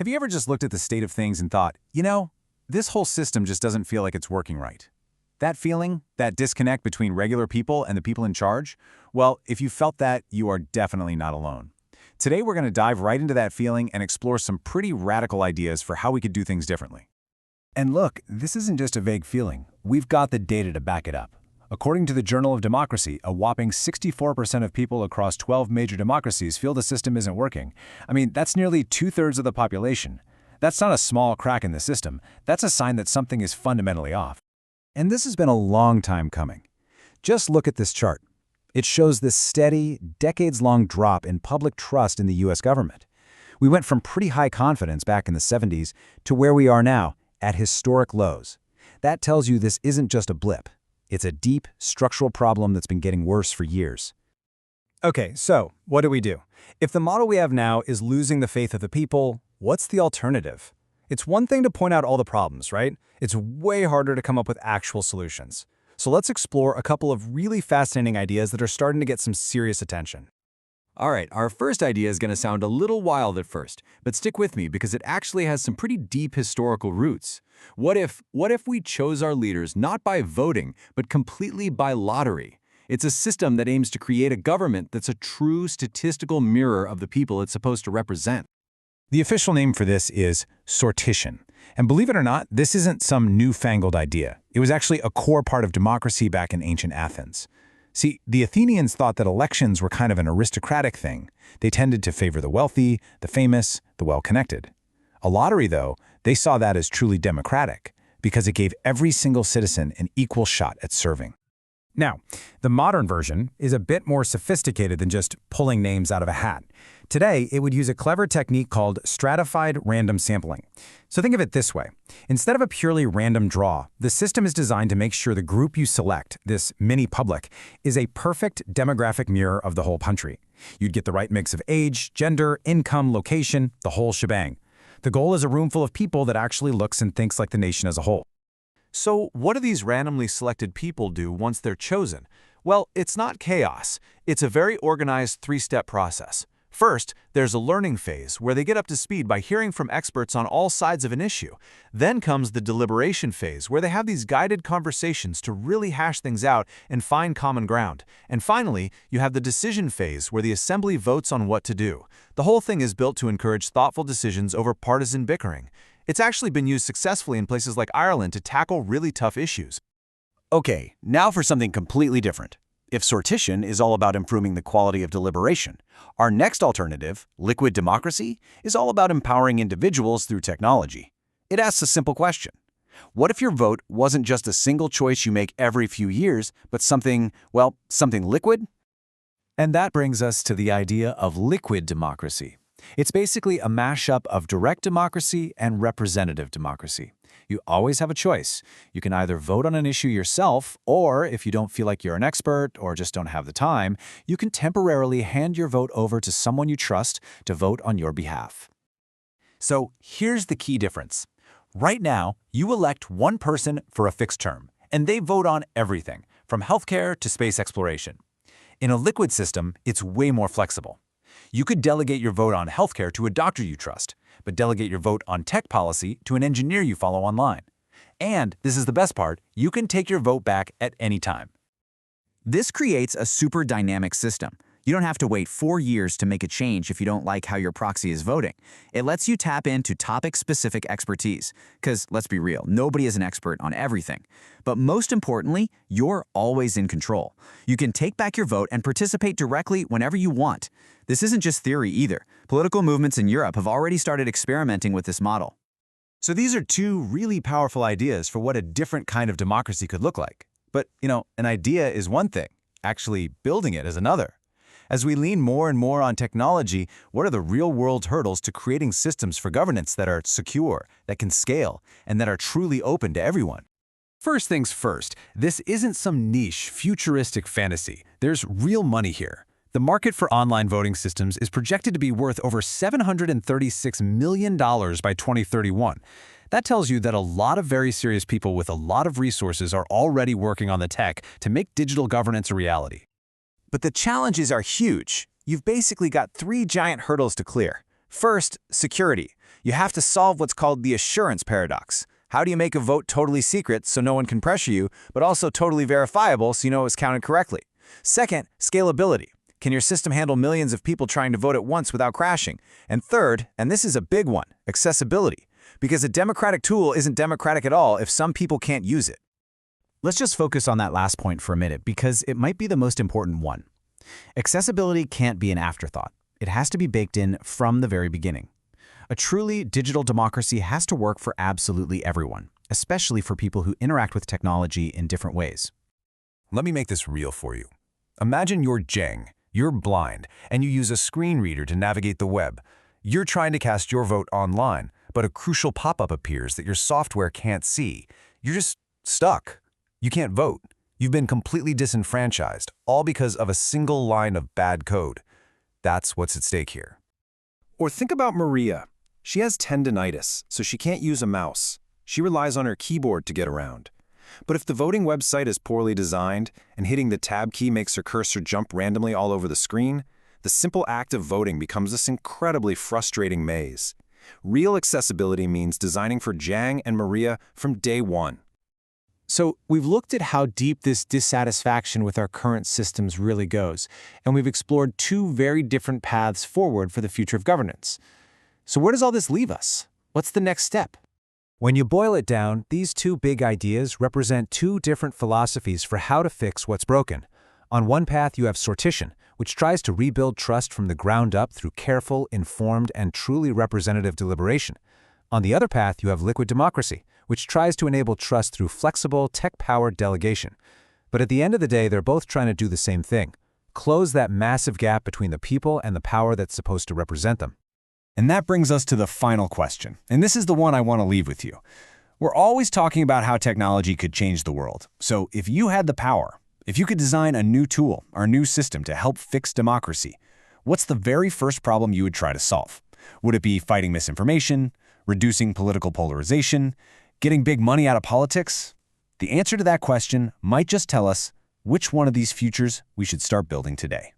Have you ever just looked at the state of things and thought, this whole system just doesn't feel like it's working right? That feeling, that disconnect between regular people and the people in charge? Well, if you felt that, you are definitely not alone. Today, we're going to dive right into that feeling and explore some pretty radical ideas for how we could do things differently. And look, this isn't just a vague feeling. We've got the data to back it up. According to the Journal of Democracy, a whopping 64% of people across 12 major democracies feel the system isn't working. I mean, that's nearly 2/3 of the population. That's not a small crack in the system. That's a sign that something is fundamentally off. And this has been a long time coming. Just look at this chart. It shows this steady, decades-long drop in public trust in the U.S. government. We went from pretty high confidence back in the 70s to where we are now, at historic lows. That tells you this isn't just a blip. It's a deep, structural problem that's been getting worse for years. Okay, so what do? If the model we have now is losing the faith of the people, what's the alternative? It's one thing to point out all the problems, right? It's way harder to come up with actual solutions. So let's explore a couple of really fascinating ideas that are starting to get some serious attention. All right, our first idea is going to sound a little wild at first, but stick with me because it actually has some pretty deep historical roots. What if we chose our leaders not by voting, but completely by lottery? It's a system that aims to create a government that's a true statistical mirror of the people it's supposed to represent. The official name for this is sortition. And believe it or not, this isn't some newfangled idea. It was actually a core part of democracy back in ancient Athens. See, the Athenians thought that elections were kind of an aristocratic thing. They tended to favor the wealthy, the famous, the well-connected. A lottery, though, they saw that as truly democratic because it gave every single citizen an equal shot at serving. Now, the modern version is a bit more sophisticated than just pulling names out of a hat. Today, it would use a clever technique called stratified random sampling. So think of it this way. Instead of a purely random draw, the system is designed to make sure the group you select, this mini public, is a perfect demographic mirror of the whole country. You'd get the right mix of age, gender, income, location, the whole shebang. The goal is a room full of people that actually looks and thinks like the nation as a whole. So what do these randomly selected people do once they're chosen? Well, it's not chaos. It's a very organized three-step process. First, there's a learning phase where they get up to speed by hearing from experts on all sides of an issue. Then comes the deliberation phase where they have these guided conversations to really hash things out and find common ground. And finally, you have the decision phase where the assembly votes on what to do. The whole thing is built to encourage thoughtful decisions over partisan bickering. It's actually been used successfully in places like Ireland to tackle really tough issues. Okay, now for something completely different. If sortition is all about improving the quality of deliberation, our next alternative, liquid democracy, is all about empowering individuals through technology. It asks a simple question. What if your vote wasn't just a single choice you make every few years, but something liquid? And that brings us to the idea of liquid democracy. It's basically a mashup of direct democracy and representative democracy. You always have a choice. You can either vote on an issue yourself, or if you don't feel like you're an expert or just don't have the time, you can temporarily hand your vote over to someone you trust to vote on your behalf. So here's the key difference. Right now, you elect one person for a fixed term, and they vote on everything, from healthcare to space exploration. In a liquid system, it's way more flexible. You could delegate your vote on healthcare to a doctor you trust, but delegate your vote on tech policy to an engineer you follow online. And, this is the best part, you can take your vote back at any time. This creates a super dynamic system. You don't have to wait 4 years to make a change if you don't like how your proxy is voting. It lets you tap into topic-specific expertise, because let's be real, nobody is an expert on everything. But most importantly, you're always in control. You can take back your vote and participate directly whenever you want. This isn't just theory either. Political movements in Europe have already started experimenting with this model. So these are two really powerful ideas for what a different kind of democracy could look like. But, an idea is one thing. Actually building it is another. As we lean more and more on technology, what are the real-world hurdles to creating systems for governance that are secure, that can scale, and that are truly open to everyone? First things first, this isn't some niche, futuristic fantasy. There's real money here. The market for online voting systems is projected to be worth over $736 million by 2031. That tells you that a lot of very serious people with a lot of resources are already working on the tech to make digital governance a reality. But the challenges are huge. You've basically got 3 giant hurdles to clear. First, security. You have to solve what's called the assurance paradox. How do you make a vote totally secret so no one can pressure you, but also totally verifiable so you know it was counted correctly? Second, scalability. Can your system handle millions of people trying to vote at once without crashing? And third, and this is a big one, accessibility. Because a democratic tool isn't democratic at all if some people can't use it. Let's just focus on that last point for a minute because it might be the most important one. Accessibility can't be an afterthought. It has to be baked in from the very beginning. A truly digital democracy has to work for absolutely everyone, especially for people who interact with technology in different ways. Let me make this real for you. Imagine you're Zheng, you're blind, and you use a screen reader to navigate the web. You're trying to cast your vote online, but a crucial pop-up appears that your software can't see. You're just stuck. You can't vote. You've been completely disenfranchised, all because of a single line of bad code. That's what's at stake here. Or think about Maria. She has tendinitis, so she can't use a mouse. She relies on her keyboard to get around. But if the voting website is poorly designed and hitting the tab key makes her cursor jump randomly all over the screen, the simple act of voting becomes this incredibly frustrating maze. Real accessibility means designing for Zhang and Maria from day one. So we've looked at how deep this dissatisfaction with our current systems really goes, and we've explored two very different paths forward for the future of governance. So where does all this leave us? What's the next step? When you boil it down, these two big ideas represent two different philosophies for how to fix what's broken. On one path, you have sortition, which tries to rebuild trust from the ground up through careful, informed, and truly representative deliberation. On the other path, you have liquid democracy, which tries to enable trust through flexible, tech-powered delegation. But at the end of the day, they're both trying to do the same thing: close that massive gap between the people and the power that's supposed to represent them. And that brings us to the final question, and this is the one I want to leave with you. We're always talking about how technology could change the world. So if you had the power, if you could design a new tool or new system to help fix democracy, what's the very first problem you would try to solve? Would it be fighting misinformation, reducing political polarization, getting big money out of politics? The answer to that question might just tell us which one of these futures we should start building today.